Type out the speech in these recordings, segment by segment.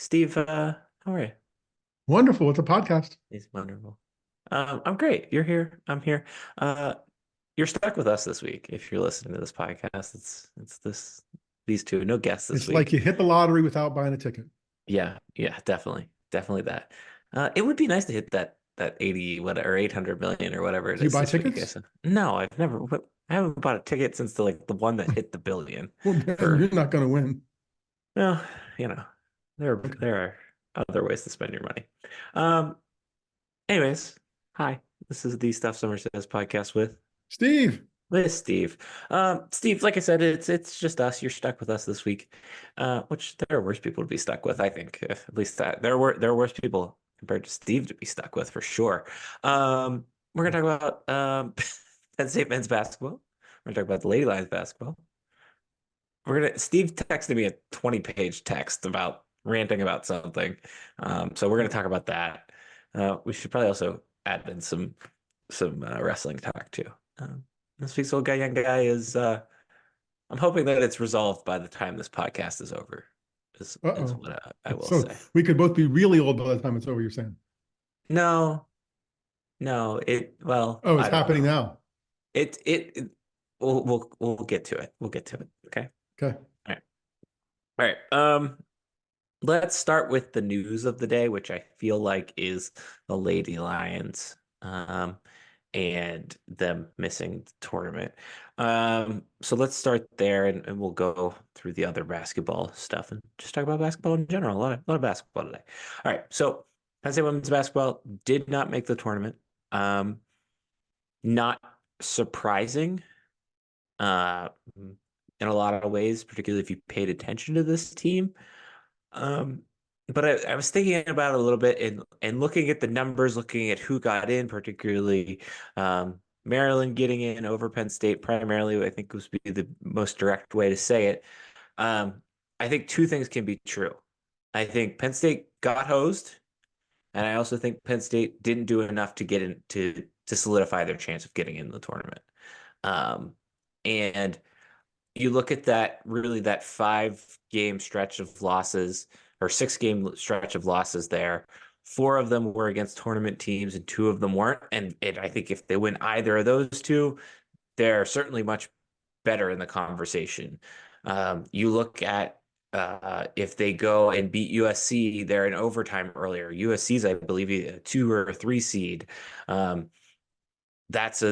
Steve, how are you? Wonderful. It's a podcast. He's wonderful. I'm great. You're here. I'm here. Uh, you're stuck with us this week. If you're listening to this podcast, it's these two. No guests this It's like week. you hit the lottery without buying a ticket. Yeah, yeah, definitely that. It would be nice to hit that 80 whatever 800 million or whatever it Do you is buy this week. I tickets? said no. I've never. I haven't bought a ticket since the one that hit the billion. Well, then For you're not going to win. well, you know, Okay. there are other ways to spend your money. Um, Anyways, hi. This is the Stuff Summer Says podcast Steve. with Steve. Steve, like I said, it's just us. You're stuck with us this week, which there are worse people to be stuck with. I think, at least that there are worse people compared to Steve to be stuck with for sure. We're gonna talk about Penn State men's basketball. We're gonna talk about the Lady Lions basketball. Steve texted me a 20-page text about ranting about something. So we're gonna talk about that. We should probably also add in some wrestling talk too. This week's old guy, young guy is. I'm hoping that it's resolved by the time this podcast is over. Is Uh-oh. what I will So say. we could both be really old by the time it's over, you're saying. No, no. Oh, it's I don't happening know. now. It we'll get to it. We'll get to it. Okay. Okay. All right. All right. Let's start with the news of the day, which I feel like is the Lady Lions, and them missing the tournament. So let's start there, and we'll go through the other basketball stuff and just talk about basketball in general. A lot of basketball today. All right, so Penn State women's basketball did not make the tournament. Um, Not surprising, in a lot of ways, particularly if you paid attention to this team. Um, but I was thinking about it a little bit and looking at the numbers, looking at who got in, particularly Maryland getting in over Penn State primarily, I think was be the most direct way to say it. Um, I think two things can be true. I think Penn State got hosed, and I also think Penn State didn't do enough to get in to solidify their chance of getting in the tournament. Um, and you look at that 5 game stretch of losses or 6 game stretch of losses there. 4 of them were against tournament teams and 2 of them weren't. And I think if they win either of those two, they're certainly much better in the conversation. You look at if they go and beat USC, they're in overtime earlier. USC's, I believe, a 2 or 3 seed. Um, that's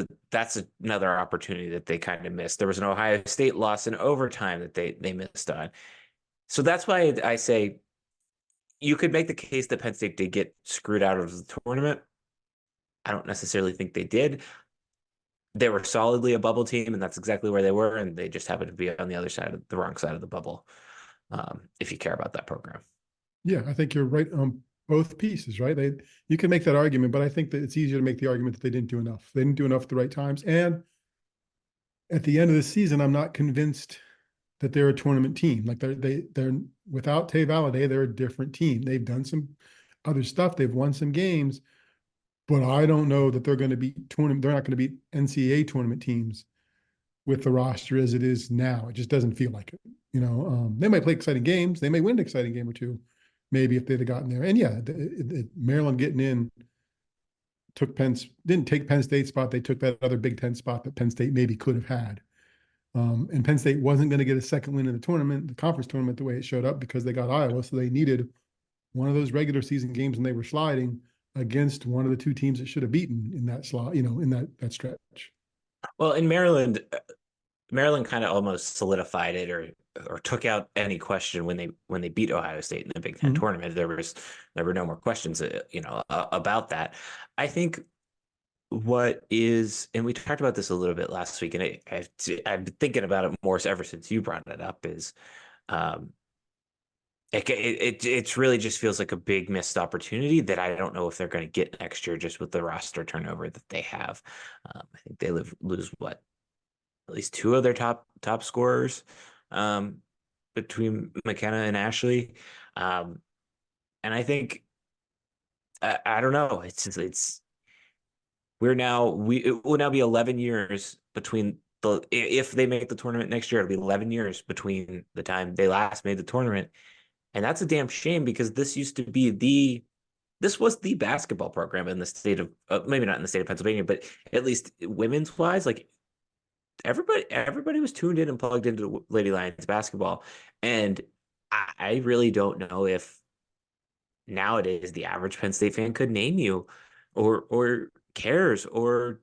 another opportunity that they kind of missed. There was an Ohio State loss in overtime that they missed on. So that's why I say you could make the case that Penn State did get screwed out of the tournament. I don't necessarily think they did. They were solidly a bubble team, and that's exactly where they were, and they just happened to be on the other side of the wrong side of the bubble. If you care about that program. Yeah, I think you're right on both pieces, right? You can make that argument, but I think that it's easier to make the argument that they didn't do enough. They didn't do enough at the right times. And at the end of the season, I'm not convinced that they're a tournament team. Like they're without Tay Valladay, they're a different team. They've done some other stuff. They've won some games, but I don't know that they're going to be tournament. They're not going to beat NCAA tournament teams with the roster as it is now. It just doesn't feel like it. They might play exciting games. They may win an exciting game or two, maybe if they'd have gotten there. And yeah, Maryland getting in didn't take Penn State's spot. They took that other Big Ten spot that Penn State maybe could have had. And Penn State wasn't going to get a second win in the tournament, the conference tournament, the way it showed up because they got Iowa. So they needed one of those regular season games when they were sliding against one of the two teams that should have beaten in that slot, in that stretch. Well, in Maryland kind of almost solidified it or took out any question when they beat Ohio State in the Big Ten Mm-hmm. tournament. There were no more questions, about that. I think what is, and we talked about this a little bit last week, and I've been thinking about it more ever since you brought it up. Is um, it's really just feels like a big missed opportunity that I don't know if they're going to get next year, just with the roster turnover that they have. I think they lose what, at least 2 of their top scorers, um, between McKenna and Ashley. Um, and I think I don't know. It's it will now be 11 years between if they make the tournament next year, it'll be 11 years between the time they last made the tournament And that's a damn shame because this was the basketball program in the state of maybe not in the state of Pennsylvania, but at least women's wise, like everybody was tuned in and plugged into Lady Lions basketball. And I really don't know if nowadays the average Penn State fan could name you or cares or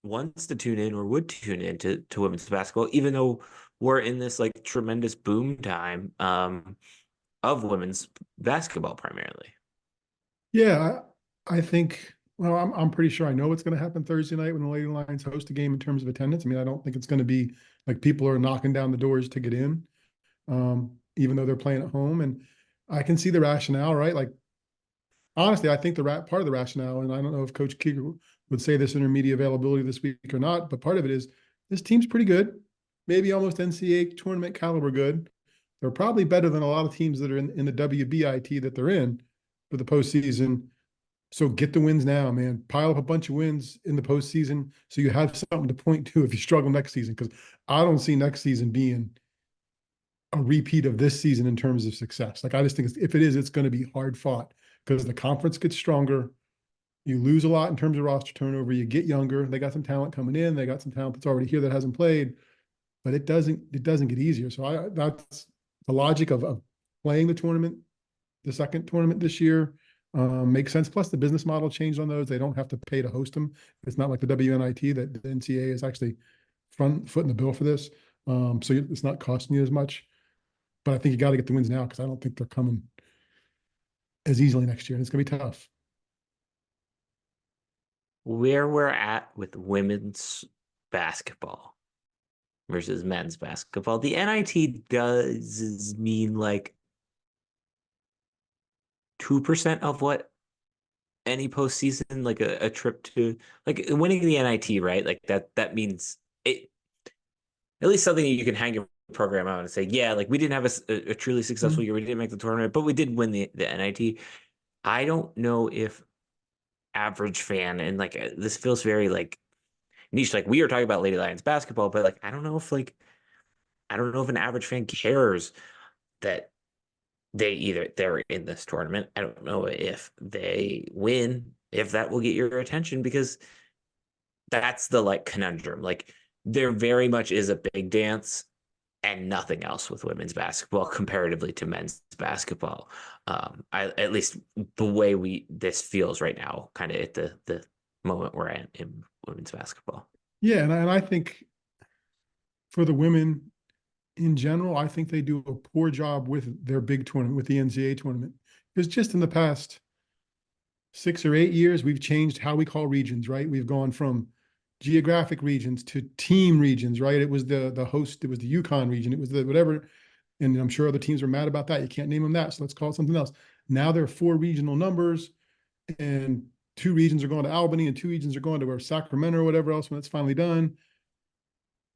wants to tune in or would tune in to women's basketball, even though we're in this like tremendous boom time of women's basketball primarily. Yeah, I think. Well, I'm pretty sure I know what's going to happen Thursday night when the Lady Lions host a game in terms of attendance. I mean, I don't think it's going to be like people are knocking down the doors to get in, even though they're playing at home. And I can see the rationale, right? Like honestly, I think the part of the rationale, and I don't know if Coach Keeger would say this in her media availability this week or not, but part of it is this team's pretty good, maybe almost NCAA tournament caliber good. They're probably better than a lot of teams that are in the WBIT that they're in for the postseason. So get the wins now, man. Pile up a bunch of wins in the postseason so you have something to point to if you struggle next season. Because I don't see next season being a repeat of this season in terms of success. Like I just think if it is, it's going to be hard fought because the conference gets stronger. You lose a lot in terms of roster turnover. You get younger. They got some talent coming in. They got some talent that's already here that hasn't played, but it doesn't get easier. So that's the logic of playing the tournament, the second tournament this year. Makes sense. Plus, the business model changed on those. They don't have to pay to host them. It's not like the WNIT that the NCAA is actually front foot in the bill for this. So it's not costing you as much. But I think you got to get the wins now because I don't think they're coming as easily next year. And it's going to be tough. Where we're at with women's basketball versus men's basketball, the NIT does mean like 2% of what any postseason, like a trip to like winning the NIT, right? Like that means it at least something you can hang your program out and say, yeah, like we didn't have a truly successful Mm. year. We didn't make the tournament, but we did win the NIT. I don't know if average fan and like this feels very like niche. Like we are talking about Lady Lions basketball, but like I don't know if an average fan cares that they're in this tournament. I don't know if they win, if that will get your attention because that's the like conundrum. Like there very much is a big dance and nothing else with women's basketball comparatively to men's basketball. I at least the way we this feels right now, kind of at the moment we're at in women's basketball. Yeah, and I think for the women in general, I think they do a poor job with their big tournament, with the NCAA tournament. Because just in the past 6 or 8 years, we've changed how we call regions, right? We've gone from geographic regions to team regions, right? It was the host, it was the Yukon region, it was the whatever. And I'm sure other teams were mad about that. You can't name them that. So let's call it something else. Now there are four regional numbers, and two regions are going to Albany and two regions are going to where Sacramento or whatever else when it's finally done.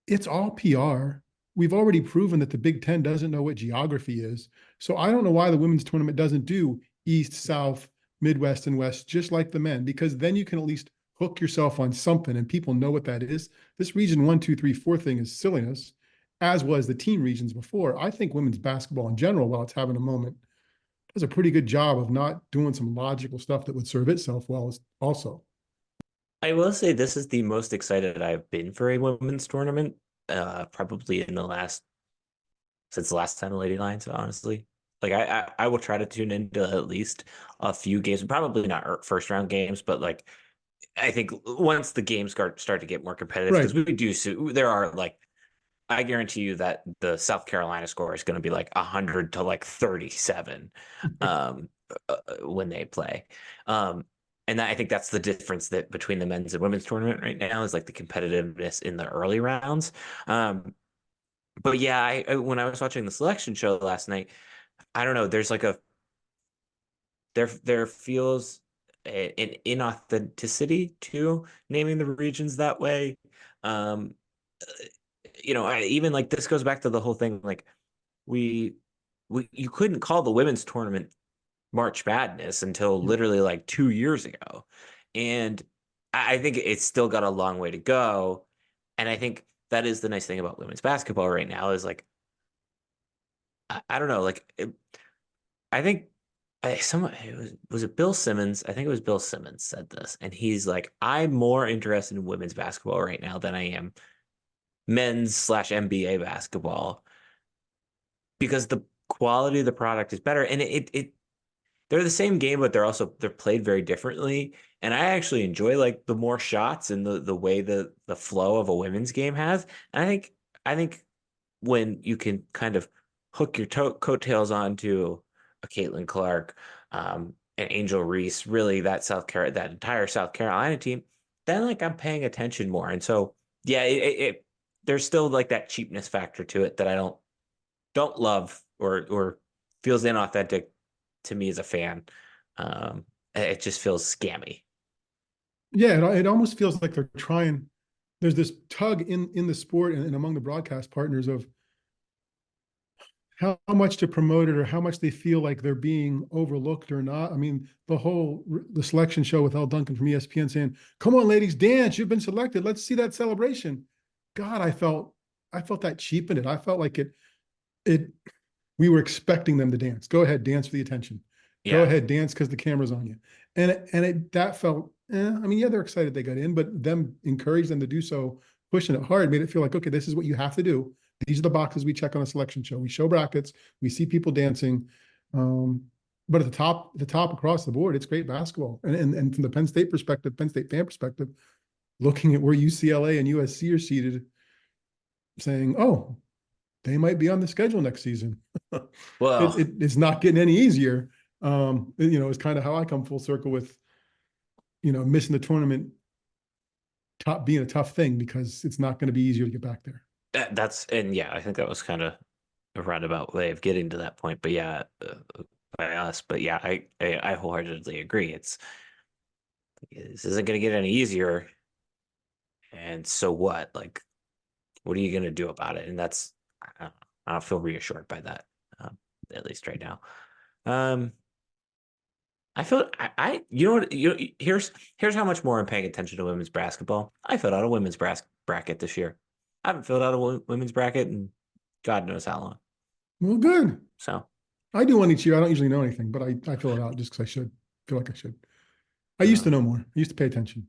It's all PR. We've already proven that the Big Ten doesn't know what geography is. So I don't know why the women's tournament doesn't do East, South, Midwest, and West, just like the men, because then you can at least hook yourself on something and people know what that is. This region 1, 2, 3, 4 thing is silliness, as was the team regions before. I think women's basketball in general, while it's having a moment, does a pretty good job of not doing some logical stuff that would serve itself well also. I will say this is the most excited I've been for a women's tournament, probably in the last since the last time the Lady Lions, honestly. Like I will try to tune into at least a few games, probably not first round games, but like I think once the games start to get more competitive, Right. because we do there are like I guarantee you that the South Carolina score is going to be like 100 to like 37 when they play. Um, and I think that's the difference that between the men's and women's tournament right now is like the competitiveness in the early rounds. But yeah, when I was watching the selection show last night, I don't know, there's like there feels an inauthenticity to naming the regions that way. Um, even like this goes back to the whole thing. Like we, you couldn't call the women's tournament March Madness until Yep. literally like 2 years ago, and I think it's still got a long way to go. And I think that is the nice thing about women's basketball right now is like I don't know, like I think someone was it Bill Simmons? I think it was Bill Simmons said this, and he's like, I'm more interested in women's basketball right now than I am men's slash NBA basketball because the quality of the product is better, and it they're the same game, but they're played very differently. And I actually enjoy like the more shots and the way the flow of a women's game has. And I think when you can kind of hook your coattails onto a Caitlin Clark, an Angel Reese, really that entire South Carolina team, then like I'm paying attention more. And so yeah, there's still like that cheapness factor to it that I don't love or feels inauthentic to me as a fan. It just feels scammy. Yeah, it almost feels like they're trying. There's this tug in the sport and among the broadcast partners of how much to promote it or how much they feel like they're being overlooked or not. I mean, the selection show with Al Duncan from ESPN saying, "Come on, ladies, dance! You've been selected. Let's see that celebration." God, I felt that cheapened it. I felt like it we were expecting them to dance. Go ahead, dance for the attention. Go Yeah. ahead, dance because the camera's on you. And that felt, I mean, yeah, they're excited they got in, but them encourage them to do so, pushing it hard, made it feel like, okay, this is what you have to do. These are the boxes we check on a selection show. We show brackets, we see people dancing. Um, but at the top across the board, it's great basketball. And from the Penn State perspective, Penn State fan perspective, looking at where UCLA and USC are seated, saying, oh, they might be on the schedule next season. Well, It's not getting any easier. It's kind of how I come full circle with, missing the tournament top being a tough thing because it's not going to be easier to get back there. that's and yeah, I think that was kind of a roundabout way of getting to that point. But yeah, by us. But yeah, I wholeheartedly agree. This isn't going to get any easier. And so what? Like, what are you going to do about it? And I don't feel reassured by that, um, at least right now. Um, I feel you know what here's how much more I'm paying attention to women's basketball. I filled out a women's bracket this year. I haven't filled out a women's bracket in God knows how long. Well, good. So I do one each year. I don't usually know anything, but I fill it out just because I should feel like I should. I used uh, to know more. I used to pay attention.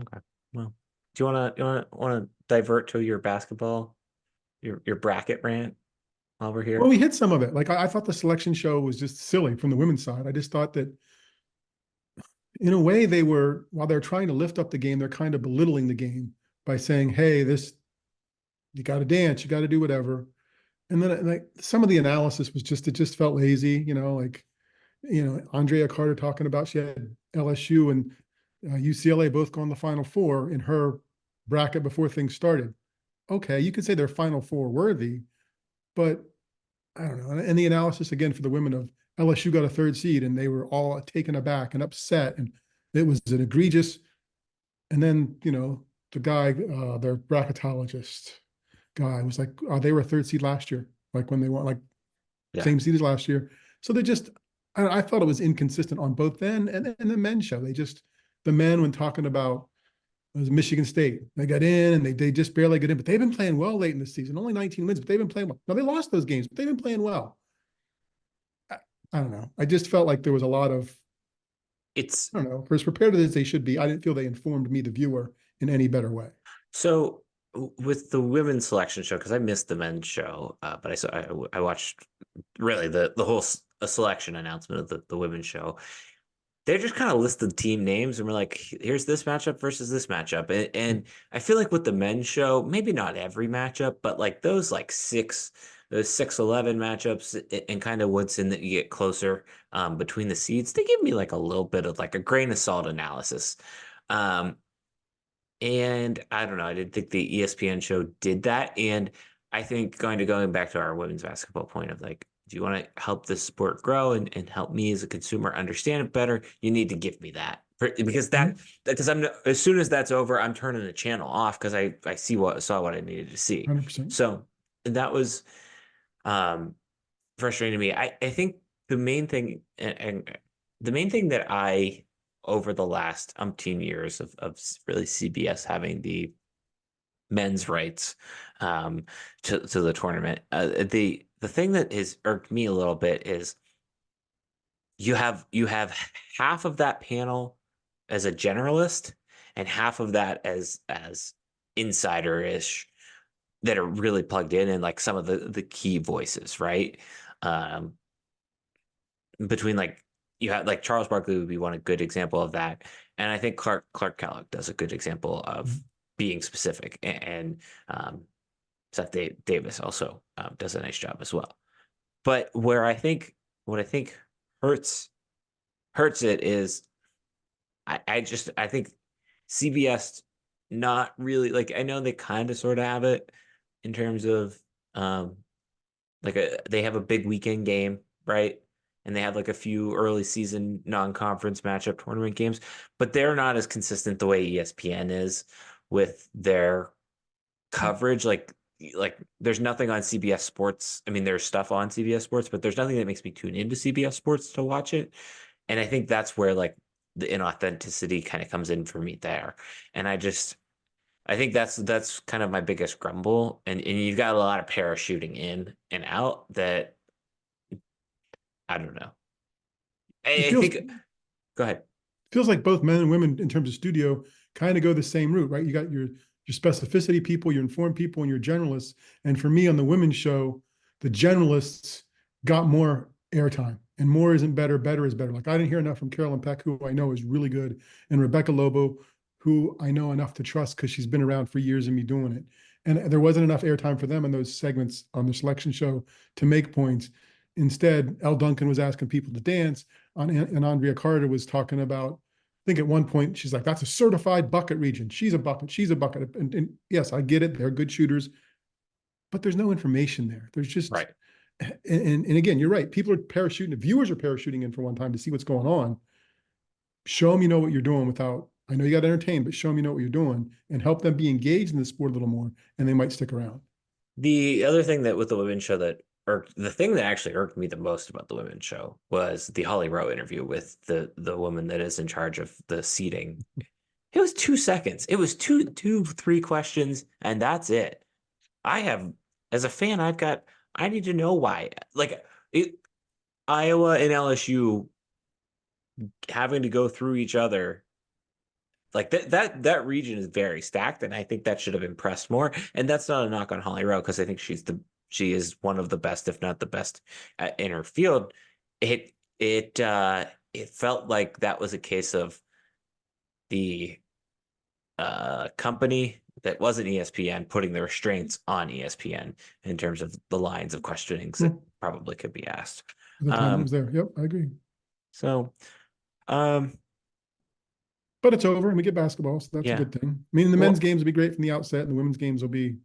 okay. Well, do you wanna divert to your basketball your bracket rant while we're Well, here? we hit some of it. Like I thought the selection show was just silly from the women's side. I just thought that in a way while they're trying to lift up the game, they're kind of belittling the game by saying, hey, this you got to dance, you got to do whatever. And then like some of the analysis was it just felt lazy, like, Andrea Carter talking about she had LSU and UCLA both going to the Final Four in her bracket before things started. Okay, you could say they're Final Four worthy, but I don't know. And the analysis again for the women of LSU got a third seed and they were all taken aback and upset. And it was an egregious. And then, the guy, their bracketologist guy was like, they were a third seed last year, like when they won, like Yeah. same seed as last year. So they just, I thought it was inconsistent on both then and the men's show. The men, when talking about it was Michigan State, they got in and they just barely got in, but they've been playing well late in the season. Only 19 wins, but they've been playing well. Now they lost those games, but they've been playing well. I, I don't know. I just felt like there was a lot of, It's I don't know, for as prepared as they should be, I didn't feel they informed me, the viewer, in any better way. so with the women's selection show because I missed the men's show, but I watched really the whole selection announcement of the women's show. They just kind of listed team names and we're like, here's this matchup versus this matchup. And I feel like with the men's show, maybe not every matchup, but like those 6-11 matchups and kind of what's in that you get closer between the seeds, they give me like a little bit of like a grain of salt analysis. Um, and I don't know, I didn't think the ESPN show did that. And I think going back to our women's basketball point of like, do you want to help this sport grow and help me as a consumer understand it better? You need to give me that because I'm as soon as that's over, I'm turning the channel off because I saw what I needed to see. 100%. So that was um frustrating to me. I think the main thing and the main thing that I over the last umpteen years of really CBS having the men's rights to the tournament. The thing that has irked me a little bit is you have half of that panel as a generalist and half of that as insider-ish that are really plugged in and like some of the key voices, right? Um, between like you have like Charles Barkley would be one a good example of that, and I think Clark Kellogg does a good example of being specific, and Seth Davis also does a nice job as well. But where I think what I think hurts hurts it is I think CBS not really like I know they kind of sort of have it in terms of um they have a big weekend game, right? And they have like a few early season non-conference matchup tournament games, but they're not as consistent the way ESPN is with their coverage. Like there's nothing on CBS Sports. I mean, there's stuff on CBS Sports, but there's nothing that makes me tune into CBS Sports to watch it. And I think that's where like the inauthenticity kind of comes in for me there. And I think that's kind of my biggest grumble. And you've got a lot of parachuting in and out that I don't know. It I feels think go ahead. feels like both men and women in terms of studio kind of go the same route, right? You got your specificity people, your informed people, and your generalists. And for me on the women's show, the generalists got more airtime, and more isn't better, better is better. Like I didn't hear enough from Carolyn Peck, who I know is really good, and Rebecca Lobo, who I know enough to trust because she's been around for years and me doing it. And there wasn't enough airtime for them in those segments on the selection show to make points. Instead, Elle Duncan was asking people to dance and Andrea Carter was talking about, I think at one point she's like, that's a certified bucket region. She's a bucket. She's a bucket. And yes, I get it. They're good shooters, but there's no information there. There's just, Right. and again, you're right. People are parachuting. The viewers are parachuting in for one time to see what's going on. Show them you know what you're doing without, I know you got to entertain, but show them you know what you're doing and help them be engaged in the sport a little more and they might stick around. The other thing that with the women's show that irked the thing that actually irked me the most about the women's show was the Holly Rowe interview with the woman that is in charge of the seating. It was 2 seconds. It was three questions, and that's it. I have, as a fan, I need to know why. Like it, Iowa and LSU having to go through each other. Like that region is very stacked, and I think that should have impressed more. And that's not a knock on Holly Rowe because I think she is one of the best, if not the best, in her field. It felt like that was a case of the company that wasn't ESPN putting the restraints on ESPN in terms of the lines of questionings that Hmm. probably could be asked. The time that was Um, there. Yep, I agree. so um, But it's over and we get basketball, so that's a yeah. good thing. I mean, the men's Well, games will be great from the outset, and the women's games will be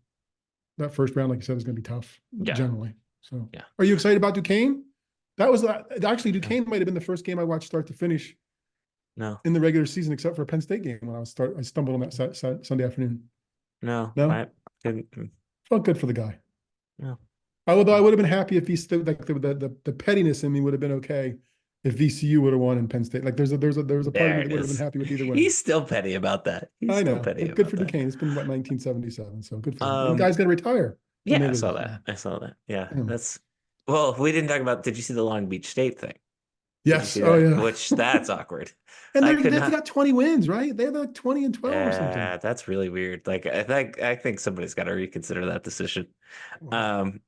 that first round, like you said, is going to be tough yeah, generally. So, yeah. are you excited about Duquesne? That was actually No, Duquesne might have been the first game I watched start to finish no, in the regular season, except for a Penn State game when I stumbled on that Sunday afternoon. no. No, I didn't. felt good for the guy. No. Although I would have been happy if he still like the pettiness in me would have been okay if VCU would have won in Penn State. Like there's a part of There me that it would have been is. happy with either way. He's still petty about that. He's I still know, petty but good about for that. Duquesne. It's been what 1977, so good for him. And the Um, guy's gonna retire in yeah, I Major saw League. that. I saw that. Yeah, Yeah. that's well, we didn't talk about, did you see the Long Beach State thing? Did you Yes. see Oh that? yeah. Which that's awkward. And I could they've not. got 20 wins, right? They have like 20 and 12 or something. That's really weird. Like I think somebody's got to reconsider that decision. Wow. Um,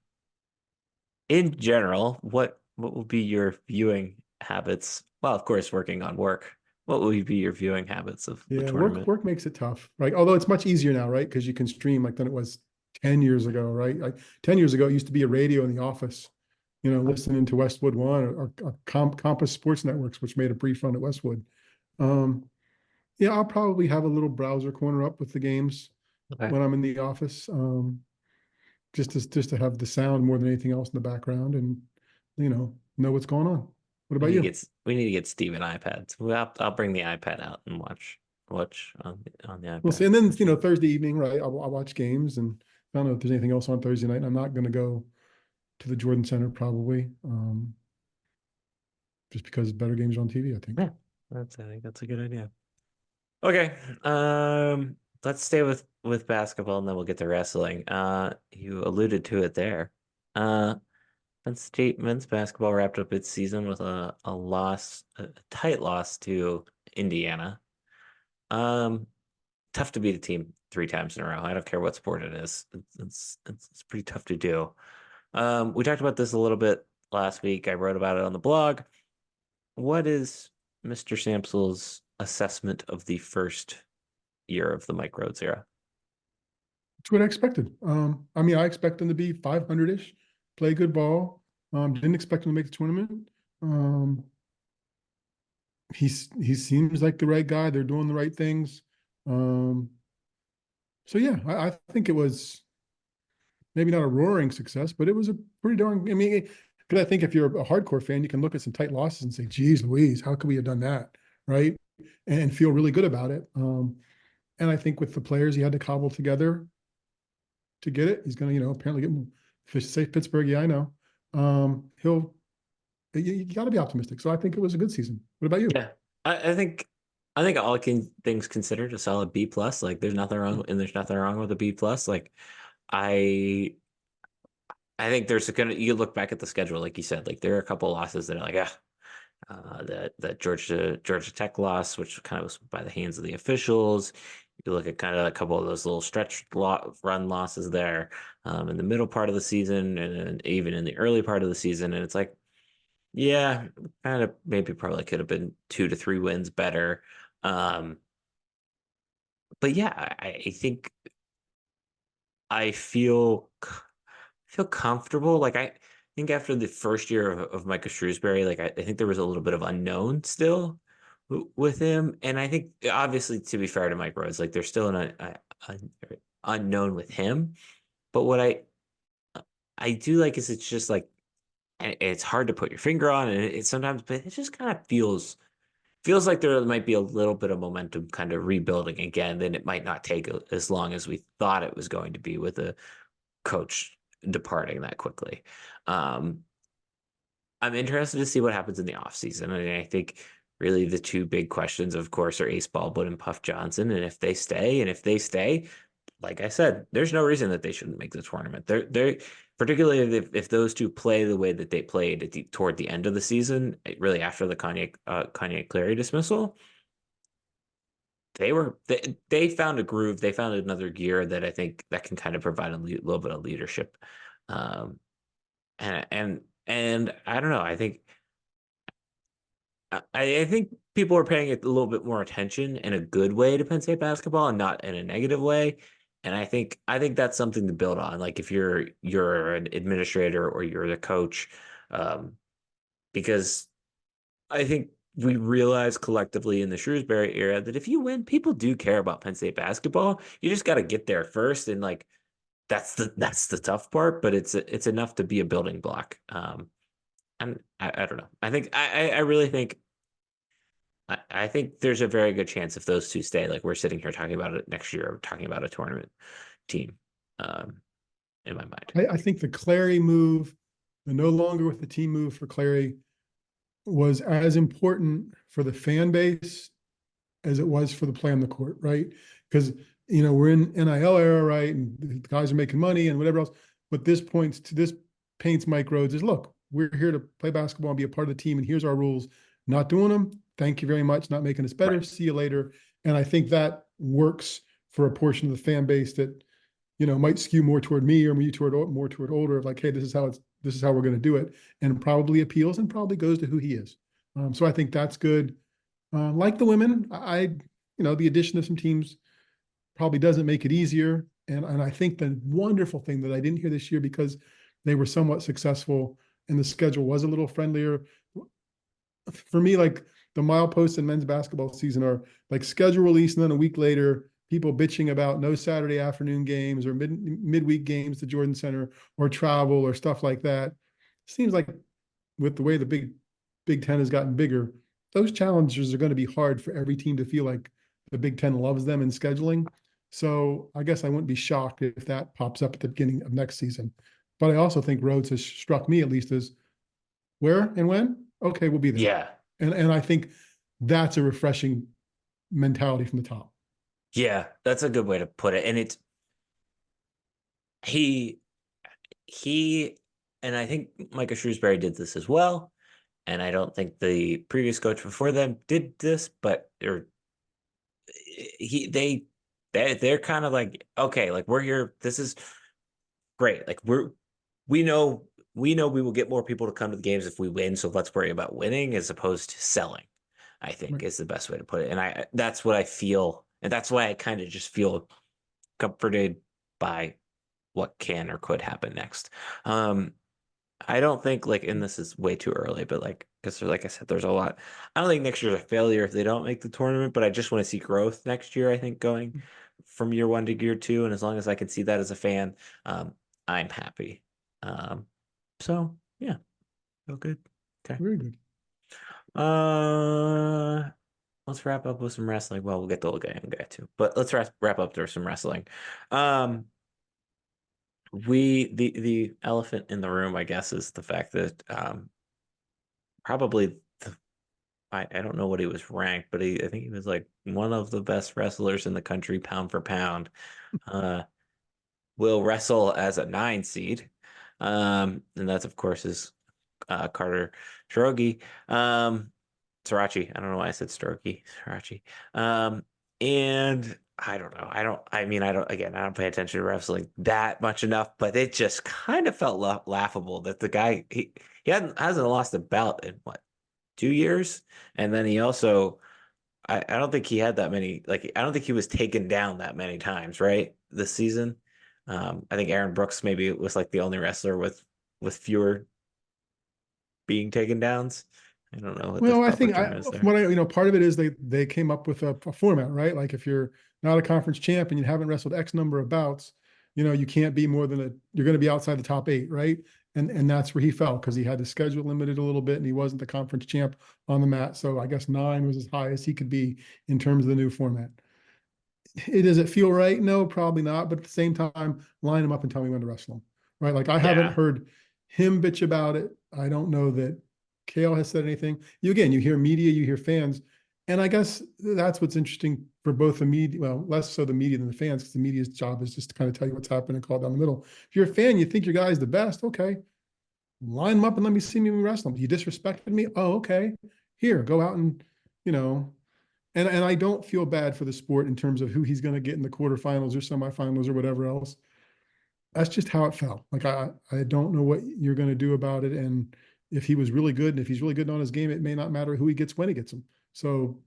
in general, what will be your viewing habits? Well, of course, working on work. What will be your viewing habits of the Yeah, work tournament? work makes it tough, right? Although it's much easier now, right? Because you can stream like than it was 10 years ago, right? Like 10 years ago, it used to be a radio in the office, listening to Westwood One or Compass Sports Networks, which made a brief run at Westwood. Um, yeah, I'll probably have a little browser corner up with the games Okay. when I'm in the office, just to have the sound more than anything else in the background and know what's going on. What about you? We need to get Steven iPads. Well, I'll bring the iPad out and watch on the We'll see. iPad And then, for sure. Thursday evening, right? I'll watch games and I don't know if there's anything else on Thursday night. I'm not going to go to the Jordan Center probably, just because better games are on TV, I think. Yeah, I think that's a good idea. Okay. Let's stay with basketball and then we'll get to wrestling. You alluded to it there. Uh, Penn State men's basketball wrapped up its season with a tight loss to Indiana. Um, Tough to beat a team 3 times in a row. I don't care what sport it is. It's pretty tough to do. We talked about this a little bit last week. I wrote about it on the blog. What is Mr. Sampsell's assessment of the first year of the Mike Rhodes era? It's what I expected. I mean, I expect them to be 500-ish, play good ball. Didn't expect them to make the tournament. Um, he seems like the right guy. They're doing the right things. Um, so yeah, I think it was maybe not a roaring success, but it was a pretty darn. I mean, because I think if you're a hardcore fan, you can look at some tight losses and say, "Geez, Louise, how could we have done that?" Right? And feel really good about it. And I think with the players he had to cobble together to get it, he's going to, apparently get more. Fish say Pittsburgh, yeah, I know. He'll. You got to be optimistic. So I think it was a good season. What about you? Yeah, I think things considered a solid B plus. Like there's nothing wrong with a B plus. Like I I think there's gonna you look back at the schedule, like you said, like there are a couple losses that are like, that Georgia Tech loss, which kind of was by the hands of the officials. You look at kind of a couple of those little run losses there in the middle part of the season, and even in the early part of the season, and it's like, yeah, kind of maybe probably could have been 2 to 3 wins better. Um, but yeah, I think I feel comfortable. Like I think after the first year of Micah Shrewsbury, like I think there was a little bit of unknown still with him, and I think obviously to be fair to Mike Rhodes, like there's still an unknown with him. But what I do like is it's just like it's hard to put your finger on, and it sometimes, but it just kind of feels like there might be a little bit of momentum kind of rebuilding again. Then it might not take as long as we thought it was going to be with a coach departing that quickly. Um, I'm interested to see what happens in the offseason. And I think really the two big questions, of course, are Ace Baldwin and Puff Johnson. And if they stay, like I said, there's no reason that they shouldn't make the tournament. They're particularly if those two play the way that they played toward the end of the season, really after the Kanye Clary dismissal. They found a groove. They found another gear that I think that can kind of provide a little bit of leadership. Um, and I don't know. I think people are paying a little bit more attention in a good way to Penn State basketball and not in a negative way. And I think that's something to build on. Like if you're an administrator or you're the coach, um, because I think we realize collectively in the Shrewsbury era that if you win, people do care about Penn State basketball. You just got to get there first, and like that's the tough part, but it's enough to be a building block. And I don't know. I really think I think there's a very good chance if those two stay, like we're sitting here talking about it next year, talking about a tournament team, um, in my mind. I think the Clary move, the no longer with the team move for Clary, was as important for the fan base as it was for the play on the court, right? Because we're in NIL era, right? And the guys are making money and whatever else. But this paints Mike Rhodes as, look, we're here to play basketball and be a part of the team, and here's our rules. Not doing them. Thank you very much. Not making us better. Right. See you later. And I think that works for a portion of the fan base that might skew more toward me or more toward older. Like, hey, this is how we're going to do it, and probably appeals and probably goes to who he is. So I think that's good. Like the women, the addition of some teams probably doesn't make it easier. And I think the wonderful thing that I didn't hear this year, because they were somewhat successful and the schedule was a little friendlier. For me, like the mileposts in men's basketball season are like schedule release, and then a week later, people bitching about no Saturday afternoon games or midweek games to Jordan Center or travel or stuff like that. Seems like with the way the Big Ten has gotten bigger, those challenges are going to be hard for every team to feel like the Big Ten loves them in scheduling. So I guess I wouldn't be shocked if that pops up at the beginning of next season. But I also think Rhodes has struck me at least as where and when? Okay, we'll be there. Yeah. And I think that's a refreshing mentality from the top. Yeah, that's a good way to put it. And he he and I think Micah Shrewsbury did this as well. And I don't think the previous coach before them did this, but or he they're kind of like, okay, like we're here. This is great. Like we know we know we will get more people to come to the games if we win. So let's worry about winning as opposed to selling, I think Right. is the best way to put it. And I that's what I feel, and that's why I kind of just feel comforted by what can or could happen next. Um, I don't think like, and this is way too early, but like, because like I said, there's a lot. I don't think next year's a failure if they don't make the tournament, but I just want to see growth next year. I think going from year one to year two, and as long as I can see that as a fan, I'm happy. So yeah, feel good. Okay. Very good. Uh, let's wrap up with some wrestling. Well, we'll get the old guy and guy too, but let's wrap up there some wrestling. Um, the elephant in the room, I guess, is the fact that probably I don't know what he was ranked, but I think he was like one of the best wrestlers in the country, pound for pound. Uh, will wrestle as a 9 seed, and that's of course is Carter Shirogi. Srirachi. I don't know why I said Stroke. Srirachi. Um, and I don't know. I mean, I don't, again, I don't pay attention to wrestling that much enough, but it just kind of felt laughable that the guy, he hasn't lost a belt in what, 2 years? And then he also, I don't think he had that many, like, I don't think he was taken down that many times, right? This season. I think Aaron Brooks maybe was like the only wrestler with fewer being taken downs. I don't know what the Well, I proper think term is from there. what part of it is they came up with a format, right? Like if you're not a conference champ and you haven't wrestled X number of bouts, you can't be more than you're going to be outside the top 8, right? And that's where he fell because he had the schedule limited a little bit and he wasn't the conference champ on the mat. So I guess 9 was as high as he could be in terms of the new format. Does it feel right? No, probably not. But at the same time, line him up and tell me when to wrestle him. Right. Like I haven't Yeah. heard him bitch about it. I don't know that Kale has said anything. You hear media, you hear fans. And I guess that's what's interesting for both the media, well, less so the media than the fans, because the media's job is just to kind of tell you what's happening and call it down the middle. If you're a fan, you think your guy's the best, okay. Line him up and let me see me wrestle him. You disrespected me? Oh, okay. Here, go out and, you know, and I don't feel bad for the sport in terms of who he's going to get in the quarterfinals or semifinals or whatever else. That's just how it felt. Like I don't know what you're going to do about it. And if he was really good and if he's really good on his game, it may not matter who he gets when he gets him. So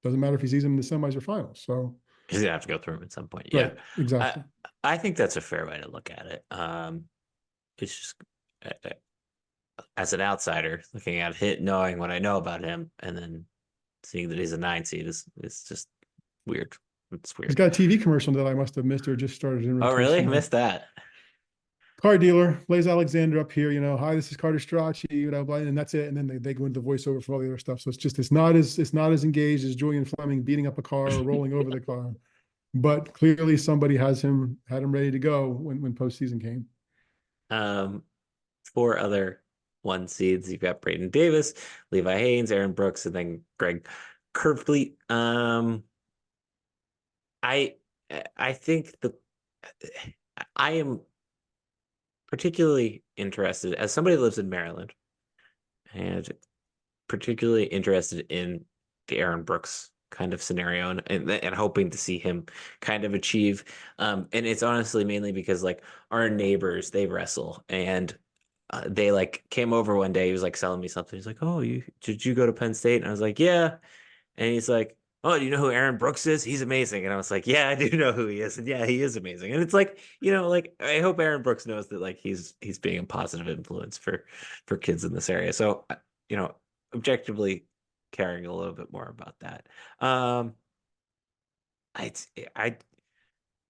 it doesn't matter if he sees him in the semis or finals. So He's gonna have to go through him at some point. Yeah. right, I exactly. I think that's a fair way to look at it. It's just as an outsider looking at it, knowing what I know about him, and then seeing that he's a 9 seed is just weird. It's He's weird. got a TV commercial that I must have missed or just started in Oh, really? rotation. Missed that. Car dealer, Blaze Alexander up here, hi, this is Carter Strachey, blah, and that's it. And then they go into voiceover for all the other stuff. So it's not as engaged as Julian Fleming beating up a car or rolling over the car. But clearly somebody had him ready to go when postseason came. Um, 4 other 1 seeds. You've got Braden Davis, Levi Haynes, Aaron Brooks, and then Greg Kerfleet. I I think I am particularly interested as somebody that lives in Maryland and particularly interested in the Aaron Brooks kind of scenario and hoping to see him kind of achieve. And it's honestly mainly because like our neighbors, they wrestle and they like came over one day. He was like selling me something. He's like, "Oh, did you go to Penn State?" And I was like, "Yeah." And he's like, "Oh, do you know who Aaron Brooks is? He's amazing." And I was like, "Yeah, I do know who he is." And yeah, he is amazing. And it's like, like I hope Aaron Brooks knows that like he's being a positive influence for kids in this area. So, you know, objectively caring a little bit more about that. Um, I I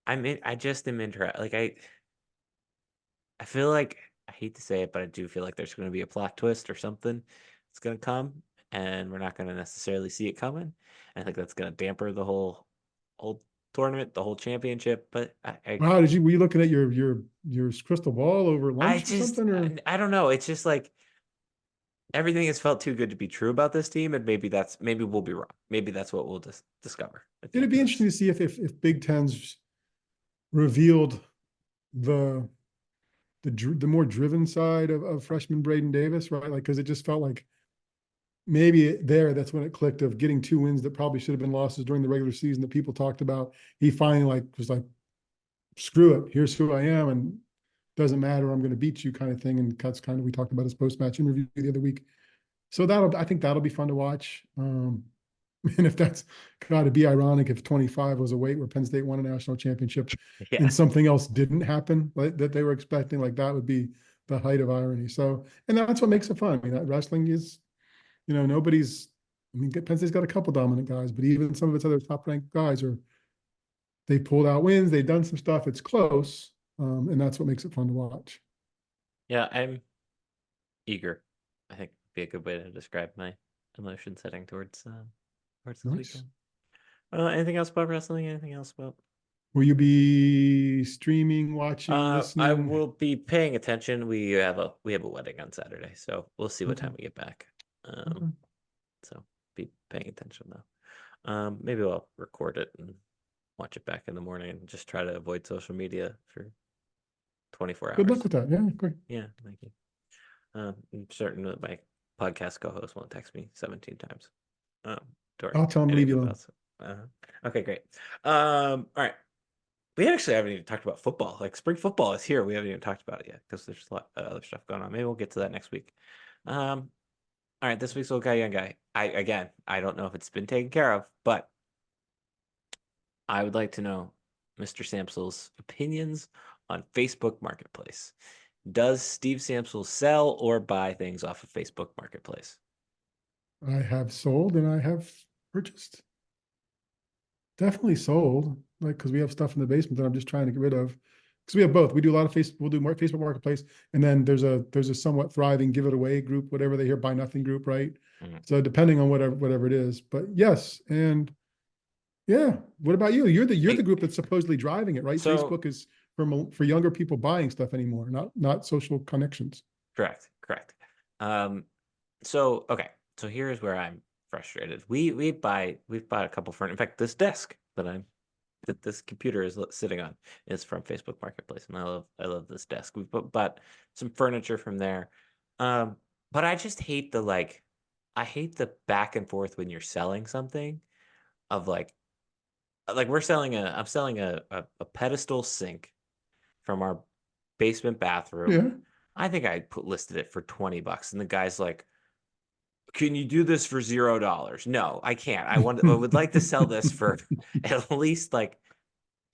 I just am interested. Like I feel like I hate to say it, but I do feel like there's going to be a plot twist or something that's going to come, and we're not going to necessarily see it coming. And I think that's going to damper the whole tournament, the whole championship. But Wow, were you looking at your crystal ball over I lunch or just something? Or I don't know. It's just like everything has felt too good to be true about this team, and maybe we'll be wrong. Maybe that's what we'll discover at the it'd end be of interesting this. to see if Big Ten's revealed the the more driven side of freshman Braden Davis, right? Like, because it just felt like maybe that's when it clicked of getting 2 wins that probably should have been losses during the regular season that people talked about. He finally like was like, screw it, here's who I am, and doesn't matter, I'm going to beat you kind of thing. And that's kind of, we talked about his post-match interview the other week. So I think that'll be fun to watch. And if that's got to be ironic, if 25 was a weight where Penn State won a national championship Yeah. and something else didn't happen like that they were expecting, like that would be the height of irony. So, and that's what makes it fun. I mean, wrestling is, nobody's, I mean, Penn State's got a couple dominant guys, but even some of its other top ranked guys they pulled out wins, they've done some stuff, it's close. And that's what makes it fun to watch. Yeah, I'm eager. I think would be a good way to describe my emotion setting towards this Nice. weekend. Anything else about wrestling? Anything else about? Will you be streaming, watching, I listening? will be paying attention. We have a wedding on Saturday, so we'll see what Okay. time we get back. Okay. So be paying attention though. Maybe I'll record it and watch it back in the morning and just try to avoid social media for 24 Good luck hours. with that. Yeah, great. Yeah, thank you. I'm certain that my podcast co-host won't text me 17 times um, during I'll tell them any of leave the you alone. bouts. Okay, great. All right. We actually haven't even talked about football. Like spring football is here. We haven't even talked about it yet because there's a lot of other stuff going on. Maybe we'll get to that next week. Um, all right, this week's old guy, young guy. I don't know if it's been taken care of, but I would like to know Mr. Samsel's opinions on Facebook Marketplace. Does Steve Samsel sell or buy things off of Facebook Marketplace? I have sold and I have purchased. Definitely sold, like, because we have stuff in the basement that I'm just trying to get rid of. Because we have both. We do a lot of we'll do more Facebook Marketplace, and then there's a somewhat thriving give it away group, whatever they hear, buy nothing group, right? Mhm. So depending on whatever it is, but yes, and yeah. What about you? You're the I, group that's supposedly driving it, right? so Facebook is for younger people buying stuff anymore, not social connections. correct. Um, so okay, so here's where I'm frustrated. We've bought a couple furniture. In fact, this desk that this computer is sitting on is from Facebook Marketplace, and I love this desk. We've bought some furniture from there, um, but I just hate I hate the back and forth when you're selling something of like I'm selling a pedestal sink from our basement bathroom. Yeah. I think I listed it for $20, and the guy's like, can you do this for $0? No, I can't. I would like to sell this for at least like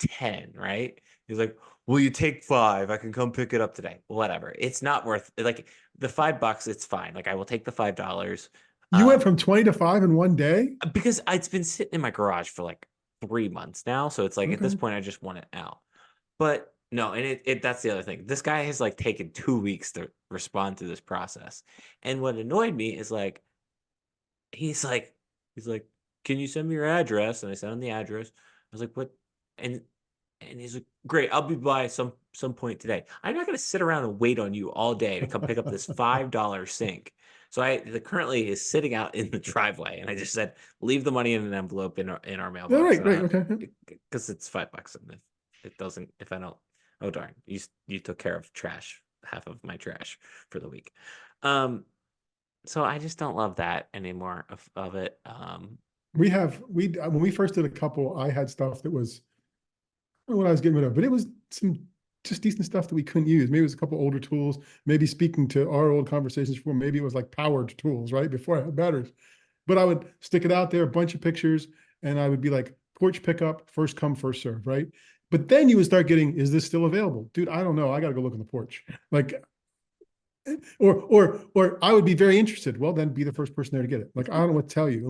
10, right? He's like, will you take five? I can come pick it up today. Whatever. It's not worth like the $5, it's fine. Like I will take the $5. You went Um, from 20 to 5 in one day? because it's been sitting in my garage for like 3 months now. So it's like at this Okay. point I just want it out. But no, and it that's the other thing. This guy has like taken 2 weeks to respond to this process. And what annoyed me is he's like, he's like, can you send me your address? And I sent him the address. I was like, what? And he's like, great, I'll be by some point today. I'm not gonna sit around and wait on you all day to come pick up this $5 sink. So the currently is sitting out in the driveway, and I just said, leave the money in an envelope in our All mailbox, right, and right, I okay. because it's $5, and if it doesn't, if I don't, oh darn, you took care of trash, half of my trash for the week. Um, so I just don't love that anymore of it. We when we first did a couple, I had stuff that was I don't know what I was getting rid of, but it was some just decent stuff that we couldn't use. Maybe it was a couple older tools. Maybe speaking to our old conversations before, maybe it was like powered tools, right? Before I had batteries. But I would stick it out there, a bunch of pictures, and I would be like, porch pickup, first come, first serve, right? But then you would start getting, is this still available? Dude, I don't know. I got to go look on the porch. Like, or I would be very interested. Well, then be the first person there to get it. Like, I don't know what to tell you.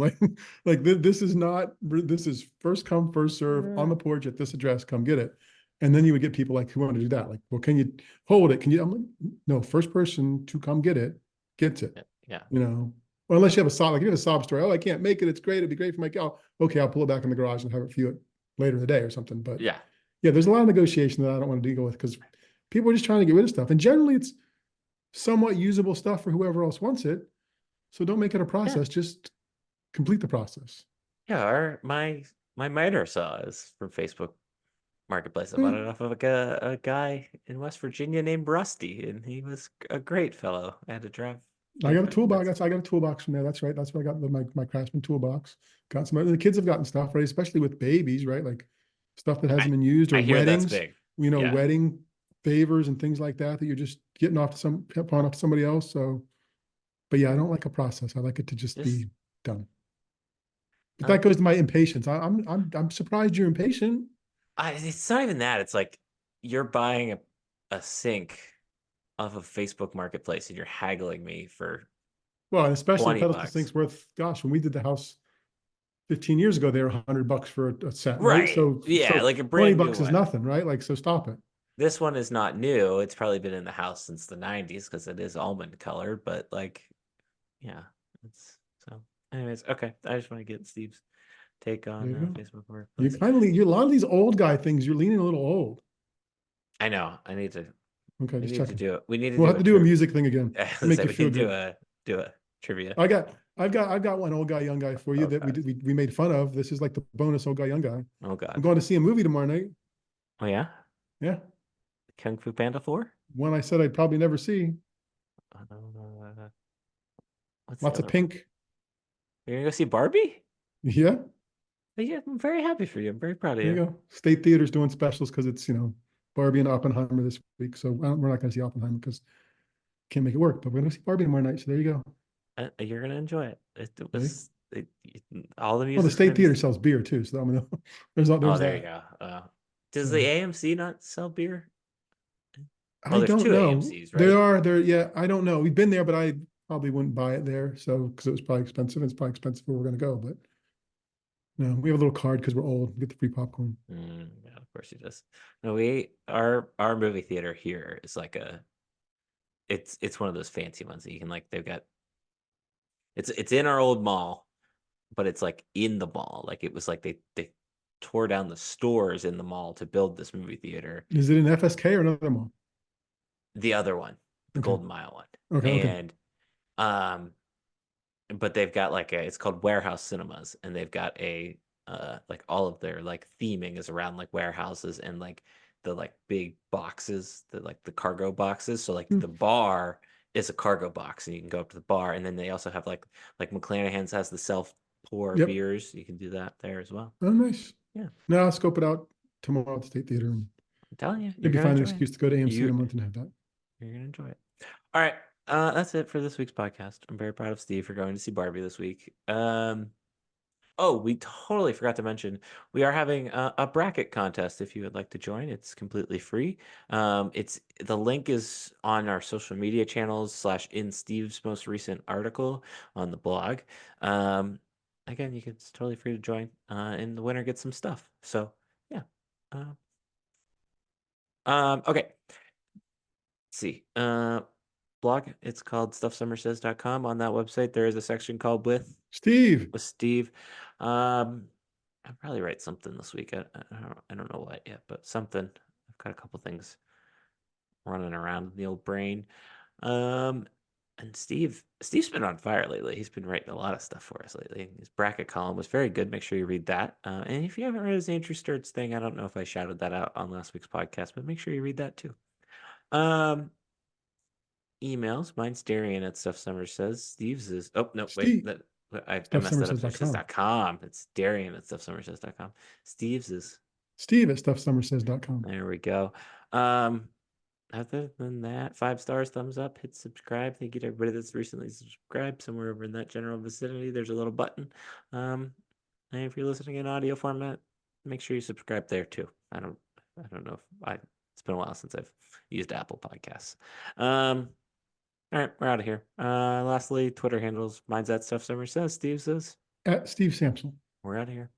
Like this is not, this is first come, first serve on the porch at this address, come get it. And then you would get people like who want to do that. Like, well, can you hold it? Can you, I'm like, no, first person to come get it, gets it, Yeah, you know, or unless you have a sob, like you have a sob story. Oh, I can't make it. It's great. It'd be great for my cow. Okay, I'll pull it back in the garage and have it for you later in the day or something. But yeah, yeah, there's a lot of negotiation that I don't want to deal with because people are just trying to get rid of stuff. And generally it's somewhat usable stuff for whoever else wants it. So don't make it a yeah, process, just complete the process. yeah. My miter saw is from Facebook marketplace. I Eh, bought it off of like a guy in West Virginia named Rusty, and he was a great fellow. I had to drive I got a 45 toolbox. minutes. I got a toolbox from there. That's right. That's where I got my Craftsman toolbox. Got some. The kids have gotten stuff, right? Especially with babies, right? Like stuff that I hasn't been used, or I hear that's weddings. big. Yeah. Wedding favors and things like that you're just getting off to pawn off to somebody else. So, but yeah, I don't like a process. I like it to just Just be done. But uh, that goes to my impatience. I'm surprised you're impatient. it's not even that. It's like you're buying a sink off of Facebook Marketplace and you're haggling me for Well, and especially the 20 pedestal bucks. sink's worth. Gosh, when we did the house 15 years ago, they were $100 for a set, right? Right. So Yeah, so like a 20 brand new bucks is one. nothing, right? Like so, stop it. This one is not new. It's probably been in the house since the 90s because it is almond colored, but like, yeah, it's so. Anyways, okay. I just want to get Steve's take There on you go. Facebook You Marketplace. finally, you a lot of these old guy things, you're leaning a little old. I know. I need to. Okay, We just need to checking. do it. We need to We'll do have a to do a trip. music thing again to Let's make say you we feel can good. do a trivia. I've got one old guy, young guy for you Oh that God. we made fun of. This is like the bonus old guy, young guy. Oh I'm God. going to see a movie tomorrow night. Oh yeah. Yeah, Kung Fu Panda 4. one I said I'd probably never see. What's the Lots of other one? pink. You're gonna go see Barbie? Yeah, Yeah, I'm very happy for you. I'm very proud of there you you. go. State Theater's doing specials because it's Barbie and Oppenheimer this week. So we're not going to see Oppenheimer because can't make it work. But we're going to see Barbie tomorrow night. So there you go. You're gonna enjoy it. It Okay. was all the Well, the music's State gonna be. Theater sells beer too, so I'm gonna, Oh, there's there you that. go. Does the So AMC not sell beer? Oh, I there's don't two know. AMCs, There right? are there. Yeah, I don't know. We've been there, but I probably wouldn't buy it there. So because it was probably expensive. It's probably expensive where we're gonna go. But no, we have a little card because we're old. We get the free popcorn. Yeah, of course he does. No, our movie theater here is like it's one of those fancy ones that you can like they've got it's in our old mall, but it's like in the mall. Like it was like they tore down the stores in the mall to build this movie theater. Is it an FSK or another mall? The other one, the Okay. Golden Mile one. Okay. Okay. And um but they've got like it's called Warehouse Cinemas, and they've got a like all of their like theming is around like warehouses and like the like big boxes, the like the cargo boxes. So like Hmm. the bar is a cargo box, and you can go up to the bar, and then they also have like McClanahan's has the self pour Yep. beers. You can do that there as well. Oh, nice. Yeah, Now I'll scope it out tomorrow at the State Theater and I'm telling you, you're maybe gonna find an enjoy it. excuse to go to AMC in You a month and have that. you're gonna enjoy it. All right. That's it for this week's podcast. I'm very proud of Steve for going to see Barbie this week. Oh, we totally forgot to mention we are having a bracket contest if you would like to join. It's completely free. It's the link is on our social media channels slash in Steve's most recent article on the blog. Um, again, it's totally free to join, and the winner gets some stuff. So yeah. Uh, okay. Let's see. Blog. It's called stuffsummersays.com. On that website, there is a section called Steve, with Steve. Um, I'll probably write something this week. I don't know what yet, but something. I've got a couple things running around in the old brain. Um, and Steve's been on fire lately. He's been writing a lot of stuff for us lately. His bracket column was very good. Make sure you read that. And if you haven't read his Andrew Sturts thing, I don't know if I shouted that out on last week's podcast, but make sure you read that too. Um, emails. Mine's Darian at Stuff Summer Says. Steve's is no, wait, Steve, I stuff messed summer that up. says So it dot says com. .com. It's Darian at stuffsummersays.com. Steve's is Steve at stuffsummersays.com. there we go. Um Other than that, 5 stars, thumbs up, hit subscribe. Thank you to everybody that's recently subscribed. Somewhere over in that general vicinity, there's a little button. Um, and if you're listening in audio format, make sure you subscribe there too. I don't know if it's been a while since I've used Apple Podcasts. All right, we're out of here. Lastly, Twitter handles. Mine's at Stuff Summer Says. Steve says, At Steve Sampson. we're out of here.